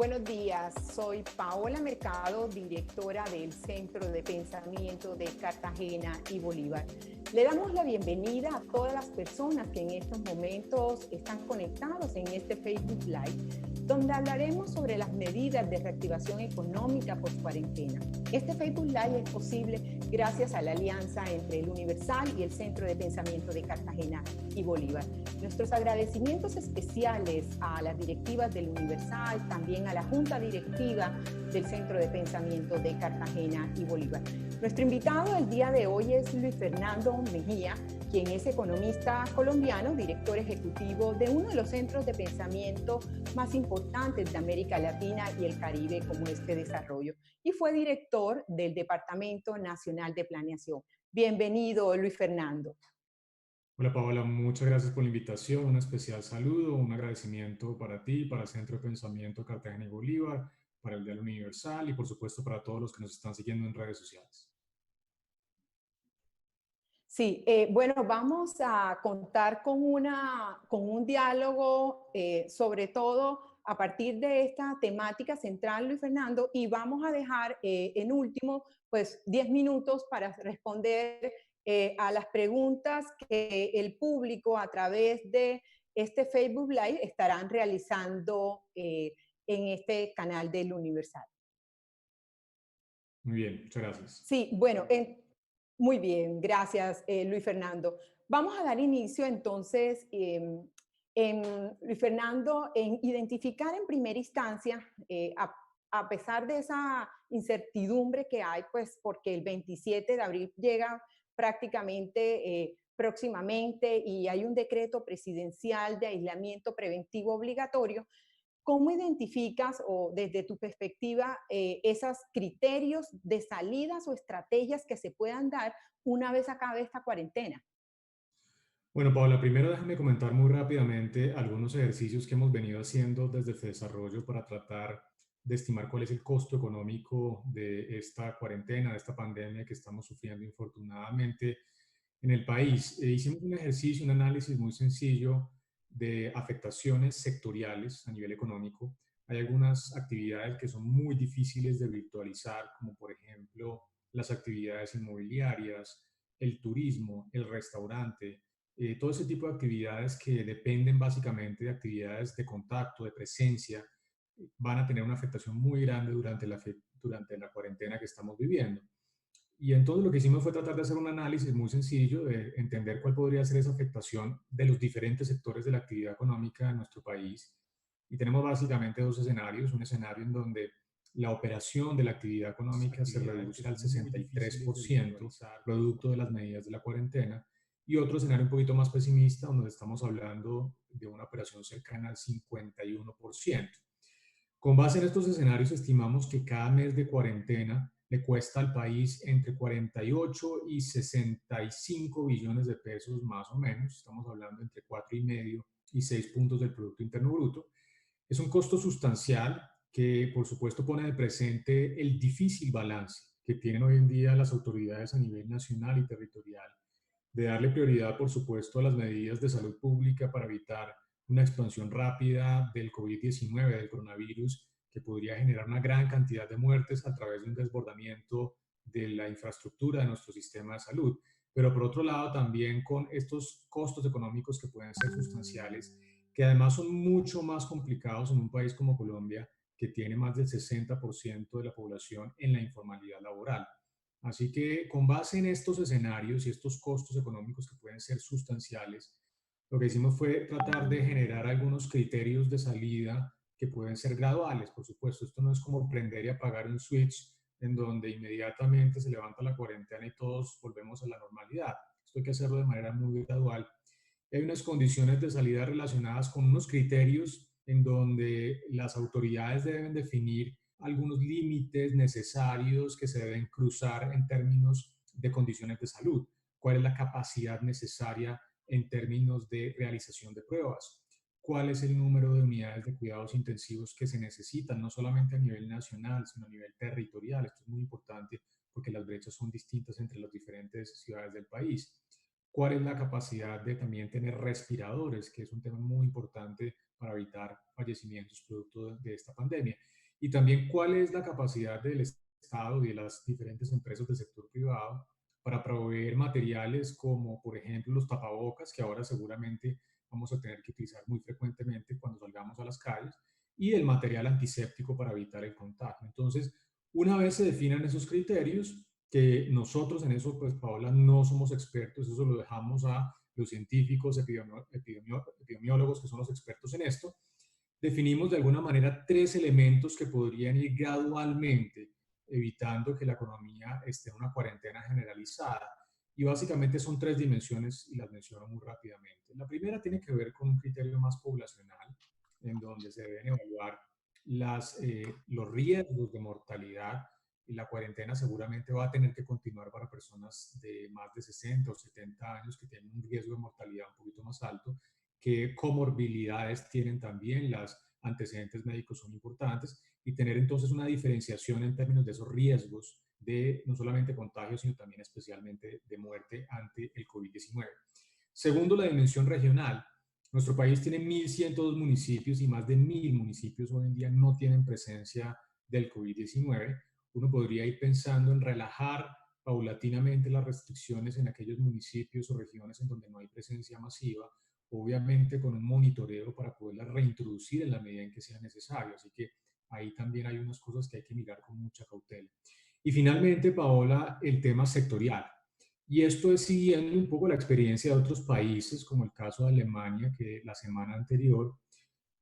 Buenos días, soy Paola Mercado, directora del Centro de Pensamiento de Cartagena y Bolívar. Le damos la bienvenida a todas las personas que en estos momentos están conectados en este Facebook Live, donde hablaremos sobre las medidas de reactivación económica post-cuarentena. Este Facebook Live es posible gracias a la alianza entre el Universal y el Centro de Pensamiento de Cartagena y Bolívar. Nuestros agradecimientos especiales a las directivas del Universal, también a la Junta Directiva del Centro de Pensamiento de Cartagena y Bolívar. Nuestro invitado el día de hoy es Luis Fernando Mejía, quien es economista colombiano, director ejecutivo de uno de los centros de pensamiento más importantes de América Latina y el Caribe, como este desarrollo, y fue director del Departamento Nacional de Planeación. Bienvenido, Luis Fernando. Hola Paola, muchas gracias por la invitación, un especial saludo, un agradecimiento para ti, para el Centro de Pensamiento Cartagena y Bolívar, para el Diario Universal y por supuesto para todos los que nos están siguiendo en redes sociales. Sí, bueno, vamos a contar con un diálogo, sobre todo a partir de esta temática central, Luis Fernando, y vamos a dejar en último, pues, 10 minutos para responder a las preguntas que el público a través de este Facebook Live estarán realizando en este canal del Universal. Muy bien, muchas gracias. Sí, bueno, muy bien, gracias, Luis Fernando. Vamos a dar inicio entonces, Luis Fernando, en identificar en primera instancia, a pesar de esa incertidumbre que hay, pues porque el 27 de abril llega prácticamente próximamente y hay un decreto presidencial de aislamiento preventivo obligatorio. ¿Cómo identificas o desde tu perspectiva esos criterios de salidas o estrategias que se puedan dar una vez acabe esta cuarentena? Bueno, Paola, primero déjame comentar muy rápidamente algunos ejercicios que hemos venido haciendo desde el desarrollo para tratar de estimar cuál es el costo económico de esta cuarentena, de esta pandemia que estamos sufriendo infortunadamente en el país. Hicimos un ejercicio, un análisis muy sencillo de afectaciones sectoriales a nivel económico. Hay algunas actividades que son muy difíciles de virtualizar, como por ejemplo las actividades inmobiliarias, el turismo, el restaurante, todo ese tipo de actividades que dependen básicamente de actividades de contacto, de presencia, van a tener una afectación muy grande durante la cuarentena que estamos viviendo. Y entonces lo que hicimos fue tratar de hacer un análisis muy sencillo, de entender cuál podría ser esa afectación de los diferentes sectores de la actividad económica de nuestro país. Y tenemos básicamente dos escenarios. Un escenario en donde la operación de la actividad económica se Actividades que reduce al son muy difíciles de 63%, virtualizar. producto de las medidas de la cuarentena. Y otro escenario un poquito más pesimista, donde estamos hablando de una operación cercana al 51%. Con base en estos escenarios, estimamos que cada mes de cuarentena le cuesta al país entre 48 y 65 billones de pesos más o menos. Estamos hablando entre 4,5 y 6 puntos del Producto Interno Bruto. Es un costo sustancial que, por supuesto, pone de presente el difícil balance que tienen hoy en día las autoridades a nivel nacional y territorial de darle prioridad, por supuesto, a las medidas de salud pública para evitar una expansión rápida del COVID-19, del coronavirus, que podría generar una gran cantidad de muertes a través de un desbordamiento de la infraestructura de nuestro sistema de salud. Pero por otro lado, también con estos costos económicos que pueden ser sustanciales, que además son mucho más complicados en un país como Colombia, que tiene más del 60% de la población en la informalidad laboral. Así que con base en estos escenarios y estos costos económicos que pueden ser sustanciales, lo que hicimos fue tratar de generar algunos criterios de salida que pueden ser graduales, por supuesto. Esto no es como prender y apagar un switch en donde inmediatamente se levanta la cuarentena y todos volvemos a la normalidad. Esto hay que hacerlo de manera muy gradual. Hay unas condiciones de salida relacionadas con unos criterios en donde las autoridades deben definir algunos límites necesarios que se deben cruzar en términos de condiciones de salud. ¿Cuál es la capacidad necesaria en términos de realización de pruebas? ¿Cuál es el número de unidades de cuidados intensivos que se necesitan, no solamente a nivel nacional, sino a nivel territorial? Esto es muy importante porque las brechas son distintas entre las diferentes ciudades del país. cuál es la capacidad de también tener respiradores, que es un tema muy importante para evitar fallecimientos producto de esta pandemia. Y también cuál es la capacidad del Estado y de las diferentes empresas del sector privado para proveer materiales como, por ejemplo, los tapabocas, que ahora seguramente vamos a tener que utilizar muy frecuentemente cuando salgamos a las calles, y el material antiséptico para evitar el contagio. Entonces, una vez se definan esos criterios, que nosotros en eso, pues Paola, no somos expertos, eso lo dejamos a los científicos, epidemiólogos, que son los expertos en esto, definimos de alguna manera tres elementos que podrían ir gradualmente evitando que la economía esté en una cuarentena generalizada. Y básicamente son tres dimensiones y las menciono muy rápidamente. La primera tiene que ver con un criterio más poblacional, en donde se deben evaluar los riesgos de mortalidad, y la cuarentena seguramente va a tener que continuar para personas de más de 60 o 70 años que tienen un riesgo de mortalidad un poquito más alto, qué comorbilidades tienen también, las antecedentes médicos son importantes, y tener entonces una diferenciación en términos de esos riesgos de no solamente contagio, sino también especialmente de muerte ante el COVID-19. Segundo, la dimensión regional. Nuestro país tiene 1.102 municipios y más de 1.000 municipios hoy en día no tienen presencia del COVID-19. Uno podría ir pensando en relajar paulatinamente las restricciones en aquellos municipios o regiones en donde no hay presencia masiva, obviamente con un monitoreo para poderla reintroducir en la medida en que sea necesario. Así que ahí también hay unas cosas que hay que mirar con mucha cautela. Y finalmente, Paola, el tema sectorial. Y esto es siguiendo un poco la experiencia de otros países, como el caso de Alemania, que la semana anterior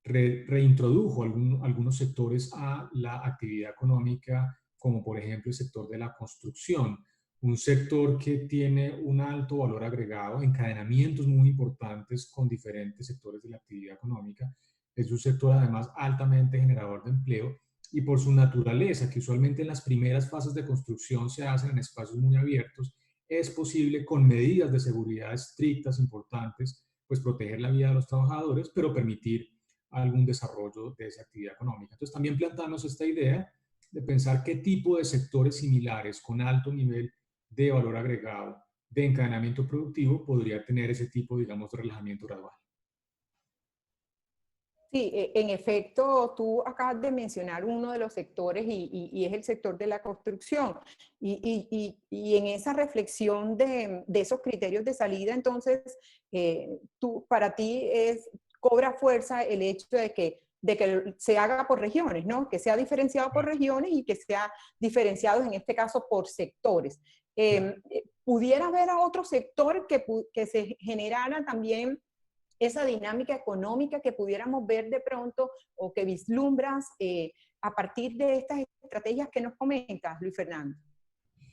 reintrodujo algunos sectores a la actividad económica, como por ejemplo el sector de la construcción, un sector que tiene un alto valor agregado, encadenamientos muy importantes con diferentes sectores de la actividad económica. Es un sector además altamente generador de empleo, y por su naturaleza, que usualmente en las primeras fases de construcción se hacen en espacios muy abiertos, es posible con medidas de seguridad estrictas, importantes, pues proteger la vida de los trabajadores, pero permitir algún desarrollo de esa actividad económica. Entonces también plantearnos esta idea de pensar qué tipo de sectores similares con alto nivel de valor agregado, de encadenamiento productivo, podría tener ese tipo, digamos, de relajamiento gradual. Sí, en efecto, tú acabas de mencionar uno de los sectores y es el sector de la construcción. Y en esa reflexión de esos criterios de salida, entonces, para ti cobra fuerza el hecho de que se haga por regiones, ¿no? Que sea diferenciado por regiones y que sea diferenciado, en este caso, por sectores. ¿Pudiera haber a otro sector que se generara también esa dinámica económica que pudiéramos ver de pronto o que vislumbras a partir de estas estrategias que nos comentas, Luis Fernando?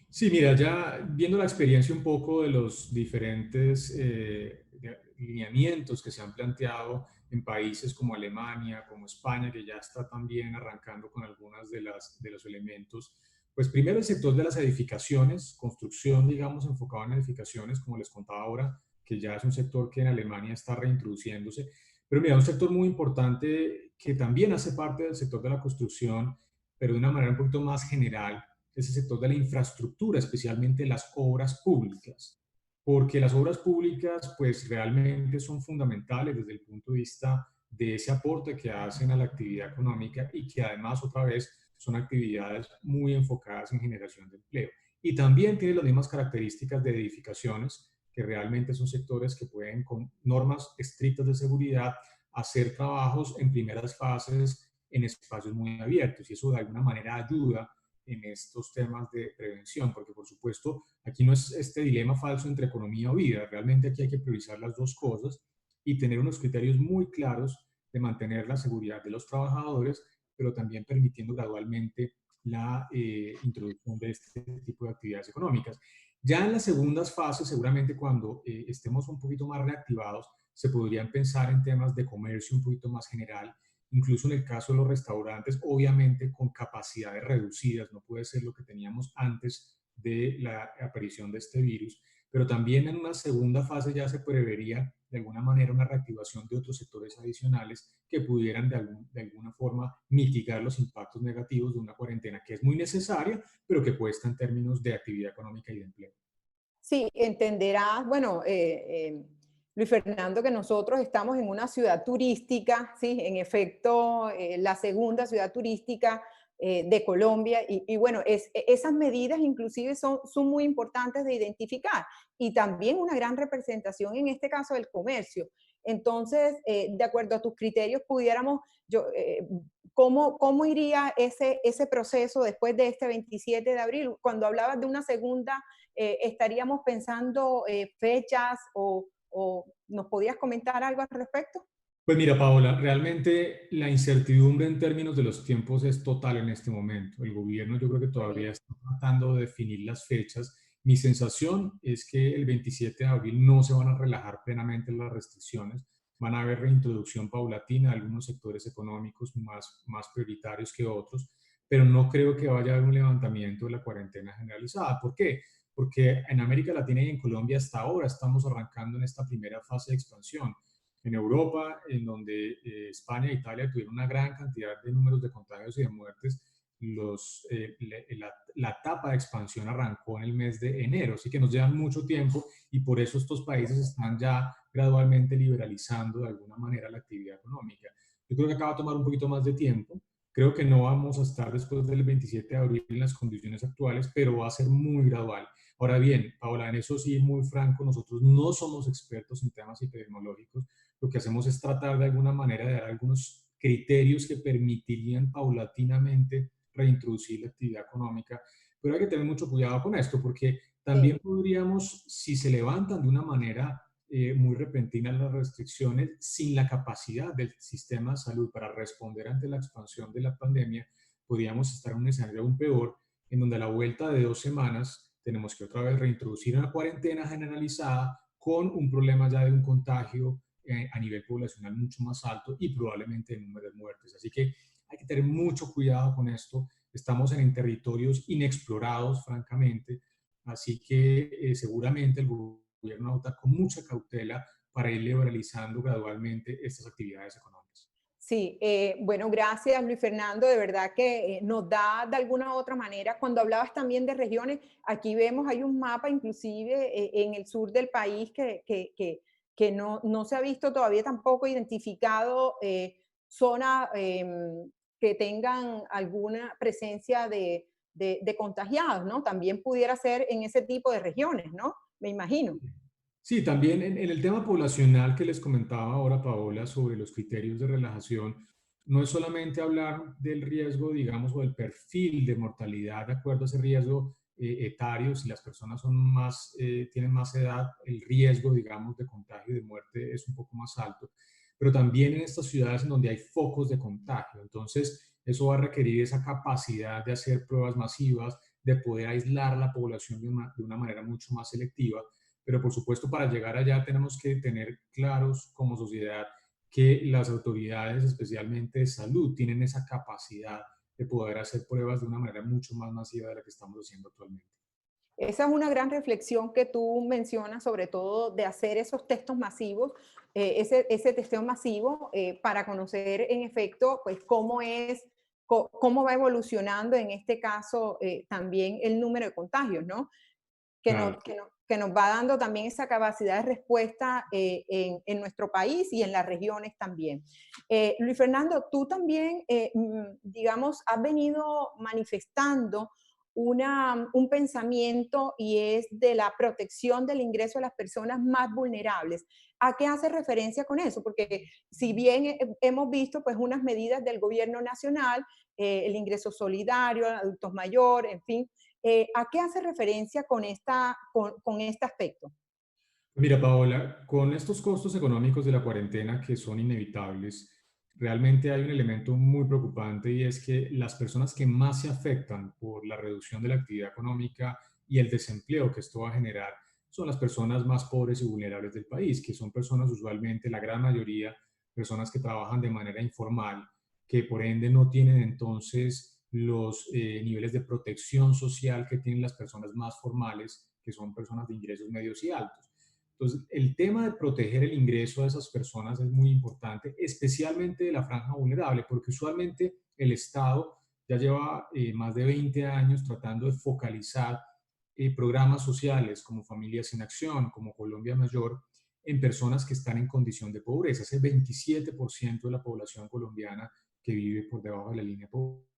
Sí, mira, ya viendo la experiencia un poco de los diferentes lineamientos que se han planteado en países como Alemania, como España, que ya está también arrancando con algunas de los elementos, pues primero el sector de las edificaciones, construcción, digamos, enfocado en edificaciones, como les contaba ahora, que ya es un sector que en Alemania está reintroduciéndose. Pero mira, un sector muy importante que también hace parte del sector de la construcción, pero de una manera un poquito más general, es el sector de la infraestructura, especialmente las obras públicas, porque las obras públicas pues realmente son fundamentales desde el punto de vista de ese aporte que hacen a la actividad económica, y que además otra vez son actividades muy enfocadas en generación de empleo. Y también tiene las mismas características de edificaciones, que realmente son sectores que pueden, con normas estrictas de seguridad, hacer trabajos en primeras fases en espacios muy abiertos, y eso de alguna manera ayuda en estos temas de prevención, porque por supuesto aquí no es este dilema falso entre economía o vida, realmente aquí hay que priorizar las dos cosas y tener unos criterios muy claros de mantener la seguridad de los trabajadores, pero también permitiendo gradualmente la introducción de este tipo de actividades económicas. Ya en las segundas fases, seguramente cuando estemos un poquito más reactivados, se podrían pensar en temas de comercio un poquito más general, incluso en el caso de los restaurantes, obviamente con capacidades reducidas, no puede ser lo que teníamos antes de la aparición de este virus, pero también en una segunda fase ya se prevería de alguna manera una reactivación de otros sectores adicionales que pudieran de alguna forma mitigar los impactos negativos de una cuarentena que es muy necesaria, pero que cuesta en términos de actividad económica y de empleo. Sí, entenderás, bueno, Luis Fernando, que nosotros estamos en una ciudad turística, sí, en efecto, la segunda ciudad turística de Colombia, y bueno, esas medidas inclusive son muy importantes de identificar, y también una gran representación en este caso del comercio. Entonces, de acuerdo a tus criterios, pudiéramos, yo, ¿cómo iría ese proceso después de este 27 de abril? Cuando hablabas de una segunda, estaríamos pensando fechas o nos podías comentar algo al respecto. Pues mira, Paola, realmente la incertidumbre en términos de los tiempos es total en este momento. El gobierno yo creo que todavía Correcto. está tratando de definir las fechas. Mi sensación es que el 27 de abril no se van a relajar plenamente las restricciones. Van a haber reintroducción paulatina de algunos sectores económicos más prioritarios que otros, pero no creo que vaya a haber un levantamiento de la cuarentena generalizada. ¿Por qué? Porque en América Latina y en Colombia hasta ahora estamos arrancando en esta primera fase de expansión. En Europa, en donde España e Italia tuvieron una gran cantidad de números de contagios y de muertes, la etapa de expansión arrancó en el mes de enero, así que nos llevan mucho tiempo y por eso estos países están ya gradualmente liberalizando de alguna manera la actividad económica. Yo creo que acaba de tomar un poquito más de tiempo, creo que no vamos a estar después del 27 de abril en las condiciones actuales, pero va a ser muy gradual. Ahora bien, Paola, en eso sí, muy franco, nosotros no somos expertos en temas epidemiológicos, lo que hacemos es tratar de alguna manera de dar algunos criterios que permitirían paulatinamente reintroducir la actividad económica, pero hay que tener mucho cuidado con esto porque también Sí. podríamos, si se levantan de una manera muy repentina las restricciones, sin la capacidad del sistema de salud para responder ante la expansión de la pandemia, podríamos estar en un escenario aún peor, en donde a la vuelta de 2 semanas tenemos que otra vez reintroducir una cuarentena generalizada con un problema ya de un contagio a nivel poblacional mucho más alto y probablemente el número de muertes. Así que hay que tener mucho cuidado con esto. Estamos en territorios inexplorados, francamente, así que seguramente el gobierno va a votar con mucha cautela para ir liberalizando gradualmente estas actividades económicas. Sí, bueno, gracias Luis Fernando, de verdad que nos da de alguna u otra manera, cuando hablabas también de regiones, aquí vemos, hay un mapa inclusive en el sur del país que no se ha visto todavía tampoco identificado zonas que tengan alguna presencia de contagiados, ¿no? También pudiera ser en ese tipo de regiones, ¿no? Me imagino. Sí, también en el tema poblacional que les comentaba ahora Paola sobre los criterios de relajación, no es solamente hablar del riesgo, digamos, o del perfil de mortalidad de acuerdo a ese riesgo etario, si las personas son más, tienen más edad, el riesgo, digamos, de contagio y de muerte es un poco más alto, pero también en estas ciudades en donde hay focos de contagio. Entonces, eso va a requerir esa capacidad de hacer pruebas masivas, de poder aislar la población de una manera mucho más selectiva, pero por supuesto para llegar allá tenemos que tener claros como sociedad que las autoridades, especialmente de salud, tienen esa capacidad de poder hacer pruebas de una manera mucho más masiva de la que estamos haciendo actualmente. Esa es una gran reflexión que tú mencionas, sobre todo de hacer esos textos masivos, ese testeo masivo para conocer en efecto pues cómo va evolucionando en este caso también el número de contagios, ¿no? Claro. Que nos va dando también esa capacidad de respuesta en nuestro país y en las regiones también. Luis Fernando, tú también, digamos, has venido manifestando un pensamiento y es de la protección del ingreso de las personas más vulnerables. ¿A qué hace referencia con eso? Porque si bien hemos visto pues unas medidas del gobierno nacional, el ingreso solidario, adultos mayores, en fin, ¿a qué hace referencia con este aspecto? Mira, Paola, con estos costos económicos de la cuarentena que son inevitables, realmente hay un elemento muy preocupante y es que las personas que más se afectan por la reducción de la actividad económica y el desempleo que esto va a generar son las personas más pobres y vulnerables del país, que son personas usualmente, la gran mayoría, personas que trabajan de manera informal, que por ende no tienen entonces los niveles de protección social que tienen las personas más formales, que son personas de ingresos medios y altos. Entonces, el tema de proteger el ingreso de esas personas es muy importante, especialmente de la franja vulnerable, porque usualmente el Estado ya lleva más de 20 años tratando de focalizar programas sociales como Familias en Acción, como Colombia Mayor, en personas que están en condición de pobreza. Ese 27% de la población colombiana que vive por debajo de la línea de pobreza.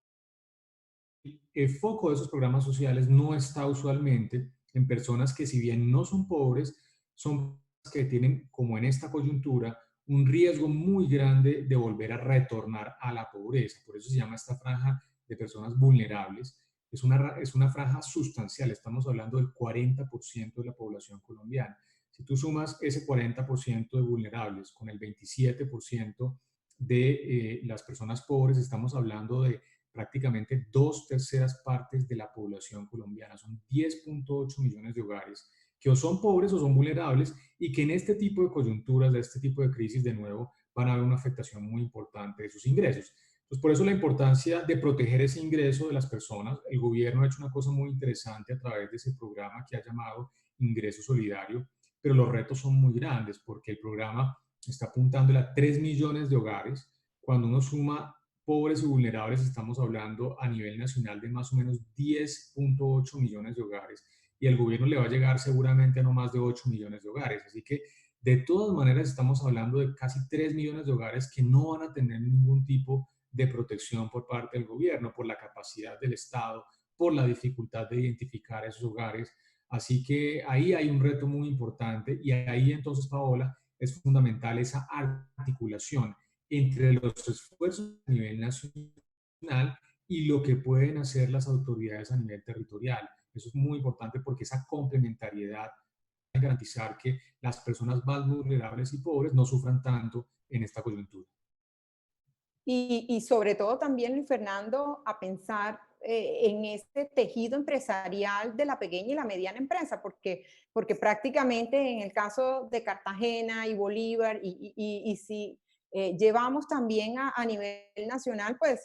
El foco de esos programas sociales no está usualmente en personas que, si bien no son pobres, son personas que tienen, como en esta coyuntura, un riesgo muy grande de volver a retornar a la pobreza. Por eso se llama esta franja de personas vulnerables. Es una franja sustancial, estamos hablando del 40% de la población colombiana. Si tú sumas ese 40% de vulnerables con el 27% de las personas pobres, estamos hablando de prácticamente 2/3 partes de la población colombiana. Son 10.8 millones de hogares que o son pobres o son vulnerables y que en este tipo de coyunturas, de este tipo de crisis, de nuevo, van a haber una afectación muy importante de sus ingresos. Entonces, por eso la importancia de proteger ese ingreso de las personas. El gobierno ha hecho una cosa muy interesante a través de ese programa que ha llamado Ingreso Solidario, pero los retos son muy grandes porque el programa está apuntando a 3 millones de hogares. Cuando uno suma pobres y vulnerables, estamos hablando a nivel nacional de más o menos 10.8 millones de hogares y el gobierno le va a llegar seguramente a no más de 8 millones de hogares. Así que de todas maneras estamos hablando de casi 3 millones de hogares que no van a tener ningún tipo de protección por parte del gobierno, por la capacidad del Estado, por la dificultad de identificar esos hogares. Así que ahí hay un reto muy importante y ahí entonces, Paola, es fundamental esa articulación entre los esfuerzos a nivel nacional y lo que pueden hacer las autoridades a nivel territorial. Eso es muy importante porque esa complementariedad va a garantizar que las personas más vulnerables y pobres no sufran tanto en esta coyuntura. Y sobre todo también, Luis Fernando, a pensar en este tejido empresarial de la pequeña y la mediana empresa, porque prácticamente en el caso de Cartagena y Bolívar, y si llevamos también a nivel nacional, pues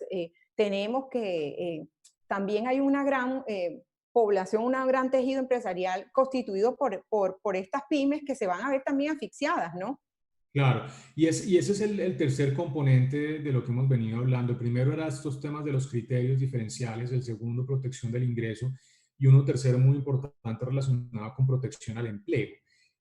tenemos que también hay una gran población, un gran tejido empresarial constituido por estas pymes que se van a ver también asfixiadas, ¿no? Claro, y ese es el tercer componente de lo que hemos venido hablando. El primero era estos temas de los criterios diferenciales, el segundo, protección del ingreso, y uno tercero muy importante relacionado con protección al empleo.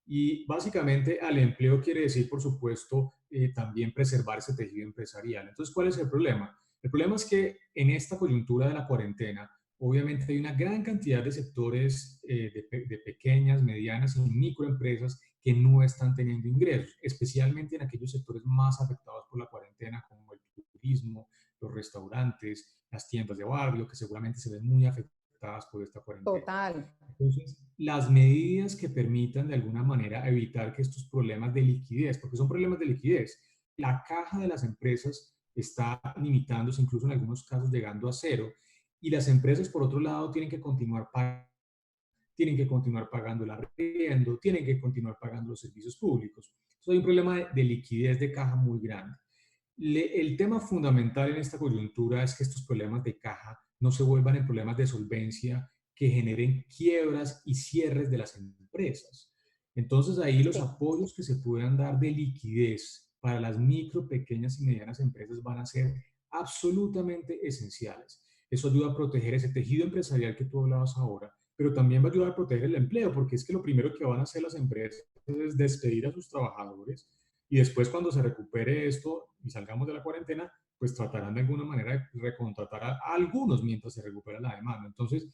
Y básicamente al empleo quiere decir, por supuesto, también preservar ese tejido empresarial. Entonces, ¿cuál es el problema? El problema es que en esta coyuntura de la cuarentena, obviamente hay una gran cantidad de sectores de pequeñas, medianas y microempresas que no están teniendo ingresos, especialmente en aquellos sectores más afectados por la cuarentena, como el turismo, los restaurantes, las tiendas de barrio, que seguramente se ven muy afectadas por esta cuarentena. Total. Entonces, las medidas que permitan de alguna manera evitar que estos problemas de liquidez, porque son problemas de liquidez, la caja de las empresas está limitándose, incluso en algunos casos llegando a cero, y las empresas, por otro lado, tienen que continuar pagando el arriendo, tienen que continuar pagando los servicios públicos. Entonces hay un problema de liquidez de caja muy grande. El tema fundamental en esta coyuntura es que estos problemas de caja no se vuelvan en problemas de solvencia que generen quiebras y cierres de las empresas. Entonces ahí los Sí. apoyos que se puedan dar de liquidez para las micro, pequeñas y medianas empresas van a ser absolutamente esenciales. Eso ayuda a proteger ese tejido empresarial que tú hablabas ahora, pero también va a ayudar a proteger el empleo, porque es que lo primero que van a hacer las empresas es despedir a sus trabajadores y después cuando se recupere esto y salgamos de la cuarentena, pues tratarán de alguna manera de recontratar a algunos mientras se recupera la demanda. Entonces,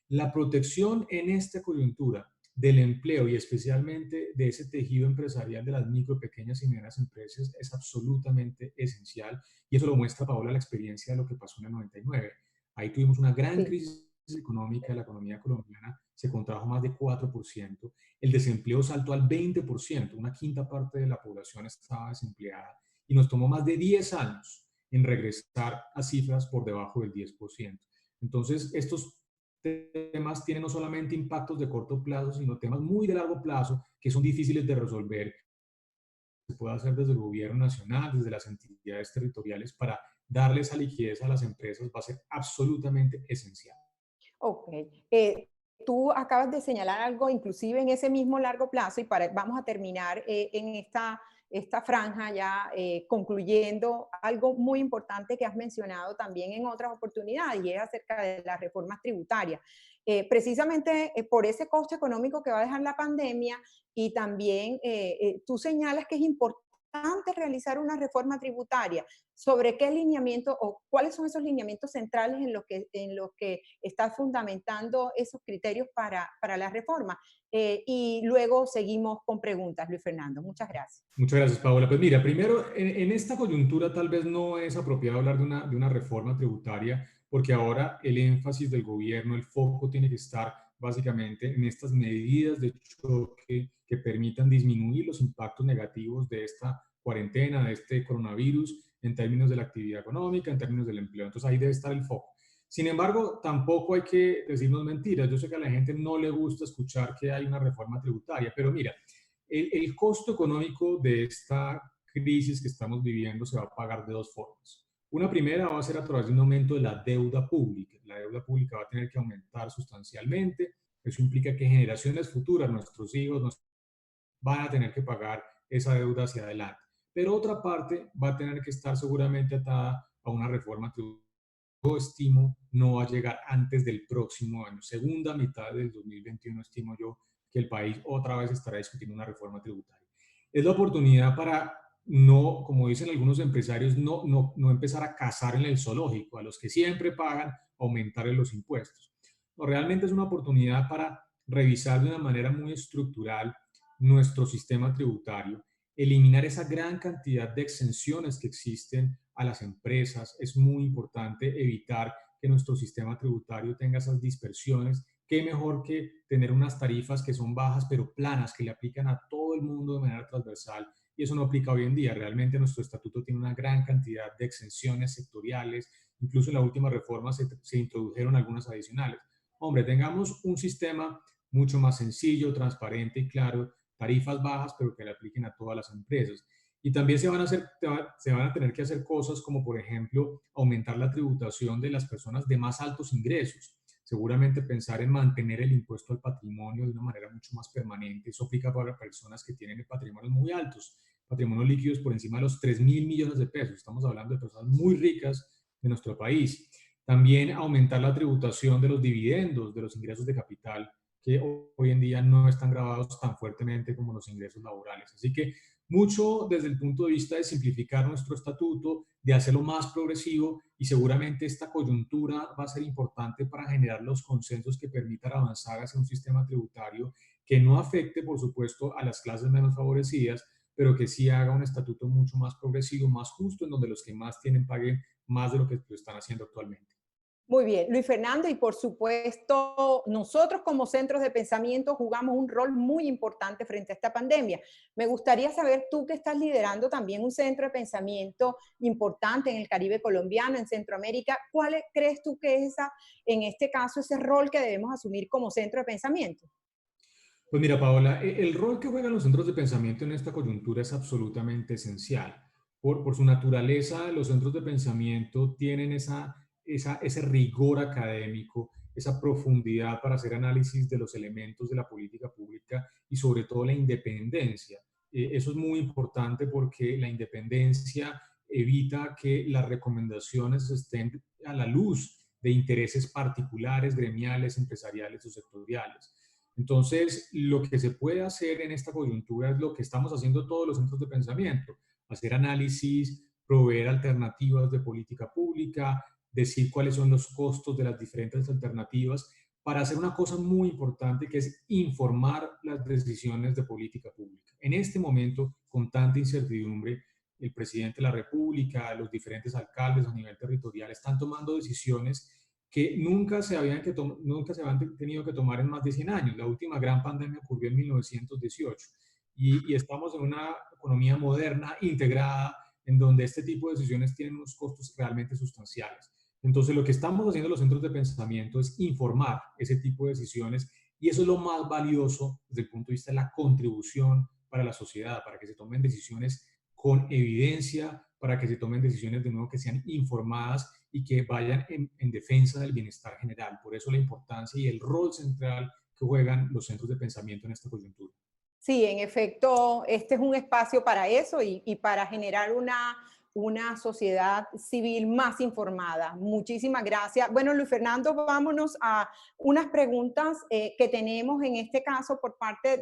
la protección en esta coyuntura del empleo y especialmente de ese tejido empresarial de las micro, pequeñas y medianas empresas es absolutamente esencial y eso lo muestra, Paola, la experiencia de lo que pasó en el 99. Ahí tuvimos una gran Sí. crisis económica, la economía colombiana se contrajo más de 4%, el desempleo saltó al 20%, una quinta parte de la población estaba desempleada y nos tomó más de 10 años en regresar a cifras por debajo del 10%. Entonces, estos temas tienen no solamente impactos de corto plazo, sino temas muy de largo plazo que son difíciles de resolver. Se puede hacer desde el gobierno nacional, desde las entidades territoriales para darle esa liquidez a las empresas va a ser absolutamente esencial. Ok. Tú acabas de señalar algo, inclusive en ese mismo largo plazo, y vamos a terminar en esta franja ya concluyendo algo muy importante que has mencionado también en otras oportunidades, y es acerca de las reformas tributarias. precisamente por ese costo económico que va a dejar la pandemia y también tú señalas que es importante realizar una reforma tributaria. ¿Sobre qué lineamiento o cuáles son esos lineamientos centrales en los que estás fundamentando esos criterios para la reforma? Y luego seguimos con preguntas, Luis Fernando. Muchas gracias. Muchas gracias, Paola. Pues mira, primero, en esta coyuntura tal vez no es apropiado hablar de una reforma tributaria, porque ahora el énfasis del gobierno, el foco tiene que estar básicamente en estas medidas de choque que permitan disminuir los impactos negativos de esta cuarentena, de este coronavirus, en términos de la actividad económica, en términos del empleo. Entonces ahí debe estar el foco. Sin embargo, tampoco hay que decirnos mentiras. Yo sé que a la gente no le gusta escuchar que hay una reforma tributaria, pero mira, el costo económico de esta crisis que estamos viviendo se va a pagar de dos formas. Una primera va a ser a través de un aumento de la deuda pública. La deuda pública va a tener que aumentar sustancialmente. Eso implica que generaciones futuras, nuestros hijos, van a tener que pagar esa deuda hacia adelante. Pero otra parte va a tener que estar seguramente atada a una reforma tributaria. Yo estimo no va a llegar antes del próximo año. Segunda mitad del 2021 estimo yo que el país otra vez estará discutiendo una reforma tributaria. Es la oportunidad para no, como dicen algunos empresarios, no empezar a cazar en el zoológico, a los que siempre pagan, aumentar los impuestos. No, realmente es una oportunidad para revisar de una manera muy estructural nuestro sistema tributario, eliminar esa gran cantidad de exenciones que existen a las empresas. Es muy importante evitar que nuestro sistema tributario tenga esas dispersiones. Qué mejor que tener unas tarifas que son bajas pero planas, que le aplican a todo el mundo de manera transversal. Y eso no aplica hoy en día. Realmente nuestro estatuto tiene una gran cantidad de exenciones sectoriales. Incluso en la última reforma se introdujeron algunas adicionales. Hombre, tengamos un sistema mucho más sencillo, transparente y claro, tarifas bajas, pero que le apliquen a todas las empresas. Y también se van a tener que hacer cosas como, por ejemplo, aumentar la tributación de las personas de más altos ingresos. Seguramente pensar en mantener el impuesto al patrimonio de una manera mucho más permanente. Eso aplica para personas que tienen patrimonios muy altos, patrimonios líquidos por encima de los 3.000 millones de pesos. Estamos hablando de personas muy ricas de nuestro país. También aumentar la tributación de los dividendos, de los ingresos de capital, que hoy en día no están grabados tan fuertemente como los ingresos laborales. Así que mucho desde el punto de vista de simplificar nuestro estatuto, de hacerlo más progresivo, y seguramente esta coyuntura va a ser importante para generar los consensos que permitan avanzar hacia un sistema tributario que no afecte, por supuesto, a las clases menos favorecidas, pero que sí haga un estatuto mucho más progresivo, más justo, en donde los que más tienen paguen más de lo que lo están haciendo actualmente. Muy bien, Luis Fernando, y por supuesto, nosotros como centros de pensamiento jugamos un rol muy importante frente a esta pandemia. Me gustaría saber, tú que estás liderando también un centro de pensamiento importante en el Caribe colombiano, en Centroamérica, ¿cuál crees tú que es en este caso, ese rol que debemos asumir como centro de pensamiento? Pues mira, Paola, el rol que juegan los centros de pensamiento en esta coyuntura es absolutamente esencial. Por su naturaleza, los centros de pensamiento tienen ese rigor académico, esa profundidad para hacer análisis de los elementos de la política pública y sobre todo la independencia. Eso es muy importante porque la independencia evita que las recomendaciones estén a la luz de intereses particulares, gremiales, empresariales o sectoriales. Entonces, lo que se puede hacer en esta coyuntura es lo que estamos haciendo todos los centros de pensamiento: hacer análisis, proveer alternativas de política pública, decir cuáles son los costos de las diferentes alternativas, para hacer una cosa muy importante, que es informar las decisiones de política pública. En este momento, con tanta incertidumbre, el presidente de la República, los diferentes alcaldes a nivel territorial están tomando decisiones que nunca se habían tenido que tomar en más de 100 años. La última gran pandemia ocurrió en 1918 y estamos en una economía moderna, integrada, en donde este tipo de decisiones tienen unos costos realmente sustanciales. Entonces, lo que estamos haciendo los centros de pensamiento es informar ese tipo de decisiones, y eso es lo más valioso desde el punto de vista de la contribución para la sociedad, para que se tomen decisiones con evidencia, para que se tomen decisiones de nuevo que sean informadas y que vayan en defensa del bienestar general. Por eso la importancia y el rol central que juegan los centros de pensamiento en esta coyuntura. Sí, en efecto, este es un espacio para eso y para generar una sociedad civil más informada. Muchísimas gracias. Bueno, Luis Fernando, vámonos a unas preguntas que tenemos en este caso por parte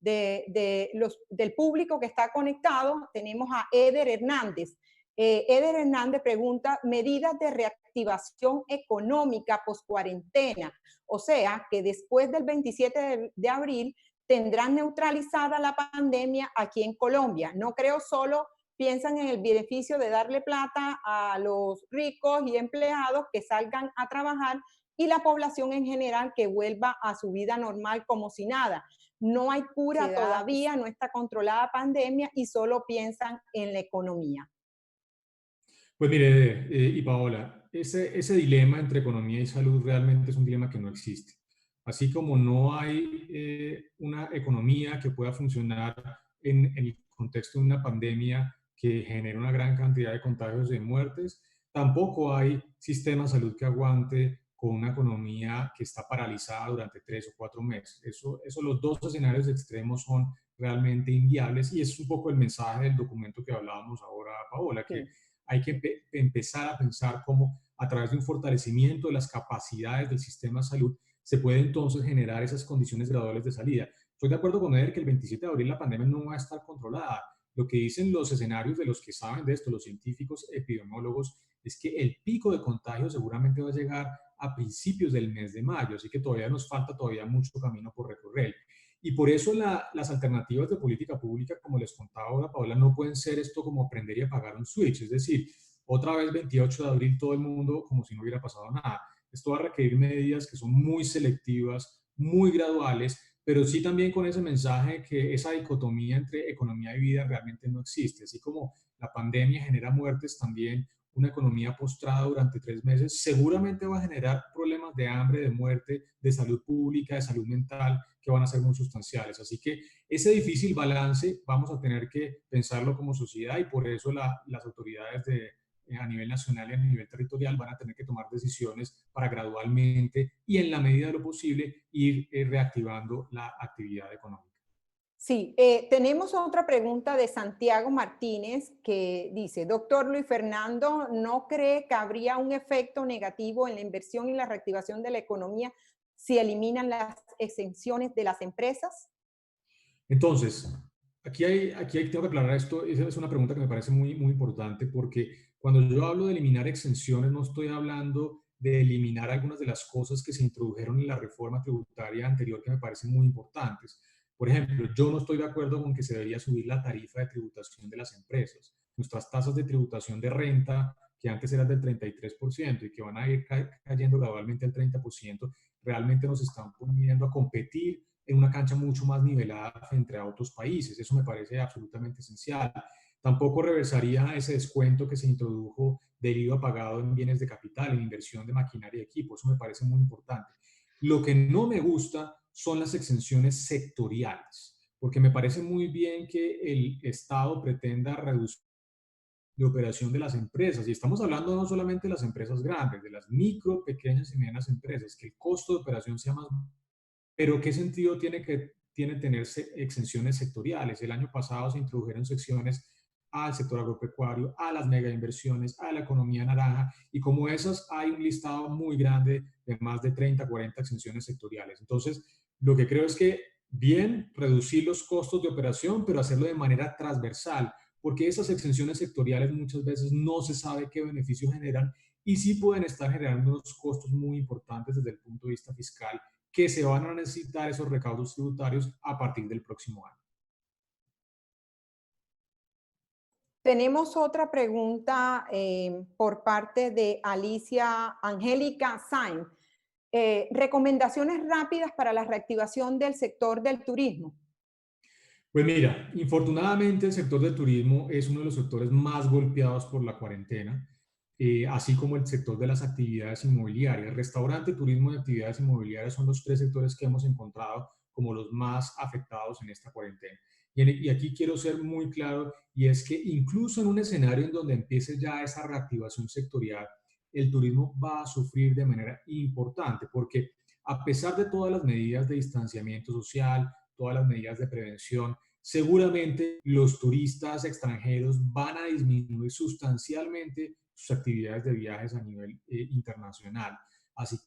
del público que está conectado. Tenemos a Eder Hernández. Eder Hernández pregunta, medidas de reactivación económica post-cuarentena. O sea, que después del 27 de abril tendrán neutralizada la pandemia aquí en Colombia. No creo solo piensan en el beneficio de darle plata a los ricos y empleados que salgan a trabajar y la población en general que vuelva a su vida normal como si nada. No hay cura todavía, no está controlada la pandemia y solo piensan en la economía. Pues mire, y Paola, ese dilema entre economía y salud realmente es un dilema que no existe. Así como no hay una economía que pueda funcionar en el contexto de una pandemia que genera una gran cantidad de contagios y de muertes, tampoco hay sistema de salud que aguante con una economía que está paralizada durante 3 o 4 meses. Los dos escenarios extremos son realmente inviables y es un poco el mensaje del documento que hablábamos ahora, Paola, que hay que empezar a pensar cómo a través de un fortalecimiento de las capacidades del sistema de salud se puede entonces generar esas condiciones graduales de salida. Estoy de acuerdo con él que el 27 de abril la pandemia no va a estar controlada. Lo que dicen los escenarios de los que saben de esto, los científicos epidemiólogos, es que el pico de contagio seguramente va a llegar a principios del mes de mayo, así que todavía nos falta todavía mucho camino por recorrer. Y por eso las alternativas de política pública, como les contaba ahora Paola, no pueden ser esto como aprender y apagar un switch, es decir, otra vez 28 de abril todo el mundo como si no hubiera pasado nada. Esto va a requerir medidas que son muy selectivas, muy graduales, pero sí también con ese mensaje que esa dicotomía entre economía y vida realmente no existe. Así como la pandemia genera muertes, también una economía postrada durante 3 meses seguramente va a generar problemas de hambre, de muerte, de salud pública, de salud mental, que van a ser muy sustanciales. Así que ese difícil balance vamos a tener que pensarlo como sociedad y por eso las autoridades a nivel nacional y a nivel territorial van a tener que tomar decisiones para gradualmente y en la medida de lo posible ir reactivando la actividad económica. Sí, tenemos otra pregunta de Santiago Martínez que dice, doctor Luis Fernando, ¿no cree que habría un efecto negativo en la inversión y la reactivación de la economía si eliminan las exenciones de las empresas? Entonces, tengo que aclarar esto, esa es una pregunta que me parece muy, muy importante porque cuando yo hablo de eliminar exenciones no estoy hablando de eliminar algunas de las cosas que se introdujeron en la reforma tributaria anterior que me parecen muy importantes. Por ejemplo, yo no estoy de acuerdo con que se debería subir la tarifa de tributación de las empresas. Nuestras tasas de tributación de renta, que antes eran del 33% y que van a ir cayendo gradualmente al 30%, realmente nos están poniendo a competir en una cancha mucho más nivelada frente a otros países. Eso me parece absolutamente esencial. Tampoco reversaría ese descuento que se introdujo del IVA pagado en bienes de capital, en inversión de maquinaria y equipo. Eso me parece muy importante. Lo que no me gusta son las exenciones sectoriales, porque me parece muy bien que el Estado pretenda reducir de operación de las empresas. Y estamos hablando no solamente de las empresas grandes, de las micro, pequeñas y medianas empresas, que el costo de operación sea más. Pero ¿qué sentido tiene tener exenciones sectoriales? El año pasado se introdujeron secciones al sector agropecuario, a las mega inversiones, a la economía naranja, y como esas hay un listado muy grande de más de 30, 40 exenciones sectoriales. Entonces, lo que creo es que bien reducir los costos de operación, pero hacerlo de manera transversal, porque esas exenciones sectoriales muchas veces no se sabe qué beneficios generan y sí pueden estar generando unos costos muy importantes desde el punto de vista fiscal que se van a necesitar esos recaudos tributarios a partir del próximo año. Tenemos otra pregunta por parte de Alicia Angélica Sainz. Recomendaciones rápidas para la reactivación del sector del turismo. Pues mira, infortunadamente el sector del turismo es uno de los sectores más golpeados por la cuarentena, así como el sector de las actividades inmobiliarias. Restaurante, turismo y actividades inmobiliarias son los 3 sectores que hemos encontrado como los más afectados en esta cuarentena. Y aquí quiero ser muy claro, y es que incluso en un escenario en donde empiece ya esa reactivación sectorial, el turismo va a sufrir de manera importante, porque a pesar de todas las medidas de distanciamiento social, todas las medidas de prevención, seguramente los turistas extranjeros van a disminuir sustancialmente sus actividades de viajes a nivel internacional. Así que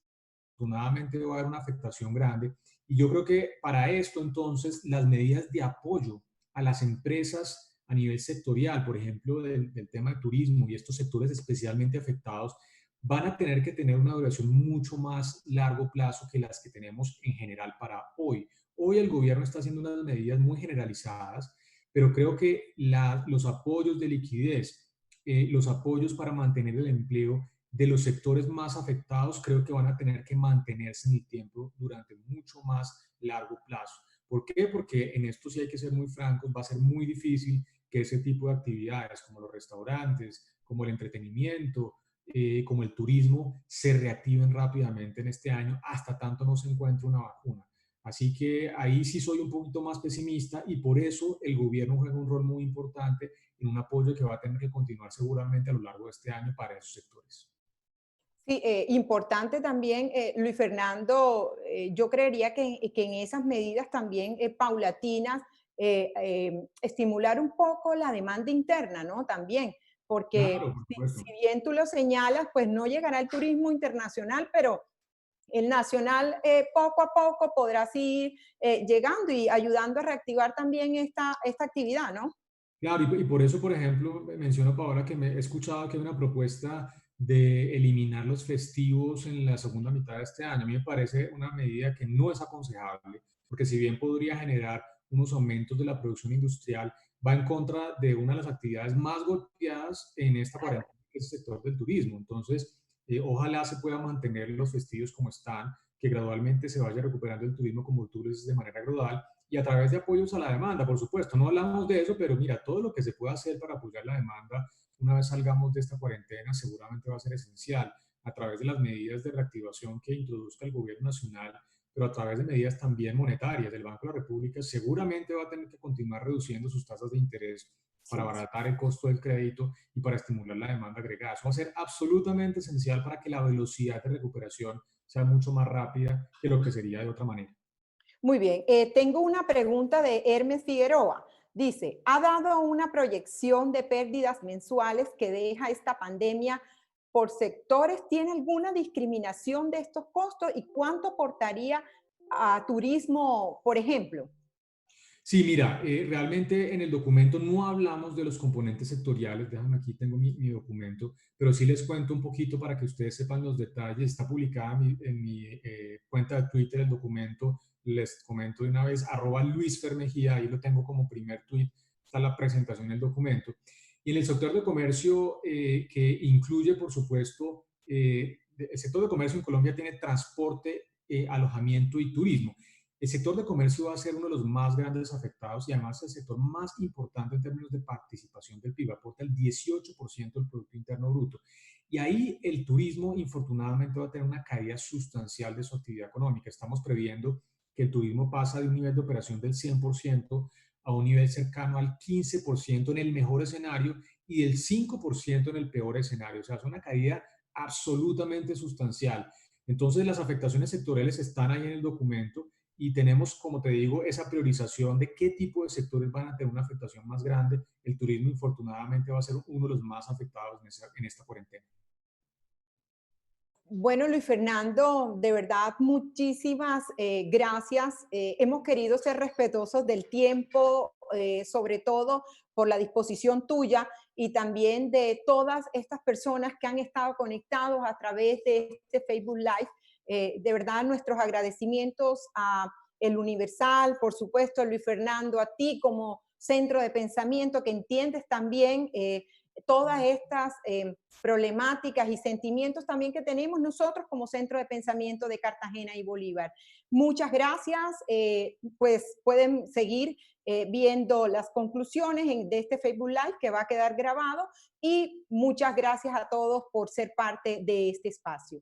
afortunadamente va a haber una afectación grande. Y yo creo que para esto entonces las medidas de apoyo a las empresas a nivel sectorial, por ejemplo, del tema de turismo y estos sectores especialmente afectados, van a tener que tener una duración mucho más largo plazo que las que tenemos en general para hoy. Hoy el gobierno está haciendo unas medidas muy generalizadas, pero creo que los apoyos de liquidez, los apoyos para mantener el empleo de los sectores más afectados, creo que van a tener que mantenerse en el tiempo durante mucho más largo plazo. ¿Por qué? Porque en esto sí hay que ser muy francos, va a ser muy difícil que ese tipo de actividades como los restaurantes, como el entretenimiento, como el turismo, se reactiven rápidamente en este año hasta tanto no se encuentre una vacuna. Así que ahí sí soy un poquito más pesimista y por eso el gobierno juega un rol muy importante en un apoyo que va a tener que continuar seguramente a lo largo de este año para esos sectores. Sí, importante también, Luis Fernando, yo creería que en esas medidas también paulatinas, estimular un poco la demanda interna, ¿no? También, porque Claro, por si supuesto. bien tú lo señalas, pues no llegará el turismo internacional, pero el nacional poco a poco podrá seguir llegando y ayudando a reactivar también esta actividad, ¿no? Claro, y por eso, por ejemplo, menciono, Paola, que me he escuchado que hay una propuesta de eliminar los festivos en la segunda mitad de este año. A mí me parece una medida que no es aconsejable, porque si bien podría generar unos aumentos de la producción industrial, va en contra de una de las actividades más golpeadas en esta Claro. cuarentena, que es el sector del turismo. Entonces, ojalá se pueda mantener los festivos como están, que gradualmente se vaya recuperando el turismo, como tú lo dices, de manera gradual y a través de apoyos a la demanda, por supuesto. No hablamos de eso, pero mira, todo lo que se pueda hacer para apoyar la demanda una vez salgamos de esta cuarentena seguramente va a ser esencial a través de las medidas de reactivación que introduzca el gobierno nacional, pero a través de medidas también monetarias. El Banco de la República seguramente va a tener que continuar reduciendo sus tasas de interés para Sí, sí. abaratar el costo del crédito y para estimular la demanda agregada. Eso va a ser absolutamente esencial para que la velocidad de recuperación sea mucho más rápida que lo que sería de otra manera. Muy bien, tengo una pregunta de Hermes Figueroa. Dice, ¿ha dado una proyección de pérdidas mensuales que deja esta pandemia por sectores? ¿Tiene alguna discriminación de estos costos y cuánto aportaría a turismo, por ejemplo? Sí, mira, realmente en el documento no hablamos de los componentes sectoriales, déjame aquí, tengo mi documento, pero sí les cuento un poquito para que ustedes sepan los detalles. Está publicada en mi cuenta de Twitter el documento, les comento de una vez, @LuisFerMejía, ahí lo tengo como primer tweet, está la presentación del documento. Y en el sector de comercio, que incluye, por supuesto, el sector de comercio en Colombia tiene transporte, alojamiento y turismo. El sector de comercio va a ser uno de los más grandes afectados y además el sector más importante en términos de participación del PIB, aporta el 18% del Producto Interno Bruto. Y ahí el turismo, infortunadamente, va a tener una caída sustancial de su actividad económica. Estamos previendo que el turismo pasa de un nivel de operación del 100% a un nivel cercano al 15% en el mejor escenario y del 5% en el peor escenario. O sea, es una caída absolutamente sustancial. Entonces, las afectaciones sectoriales están ahí en el documento y tenemos, como te digo, esa priorización de qué tipo de sectores van a tener una afectación más grande. El turismo, infortunadamente, va a ser uno de los más afectados en esta cuarentena. Bueno, Luis Fernando, de verdad, muchísimas gracias. Hemos querido ser respetuosos del tiempo, sobre todo por la disposición tuya y también de todas estas personas que han estado conectados a través de este Facebook Live. De verdad, nuestros agradecimientos a El Universal, por supuesto, a Luis Fernando, a ti como centro de pensamiento que entiendes también todas estas problemáticas y sentimientos también que tenemos nosotros como centro de pensamiento de Cartagena y Bolívar. Muchas gracias, pues pueden seguir viendo las conclusiones de este Facebook Live que va a quedar grabado y muchas gracias a todos por ser parte de este espacio.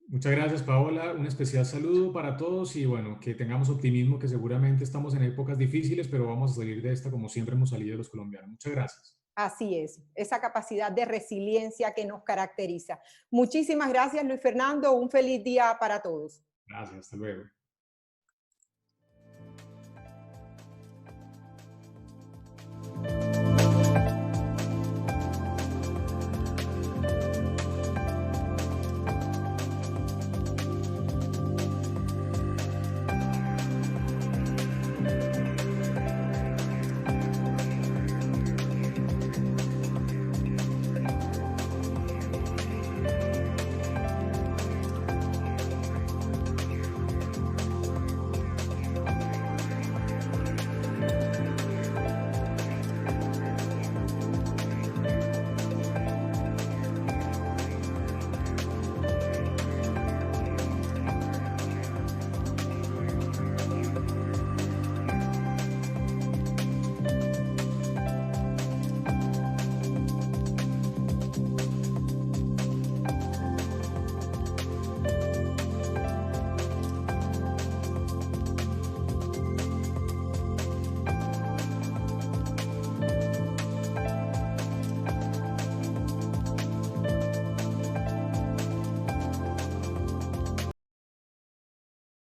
Muchas gracias, Paola. Un especial saludo para todos y bueno, que tengamos optimismo, que seguramente estamos en épocas difíciles, pero vamos a salir de esta como siempre hemos salido los colombianos. Muchas gracias. Así es, esa capacidad de resiliencia que nos caracteriza. Muchísimas gracias, Luis Fernando. Un feliz día para todos. Gracias, hasta luego.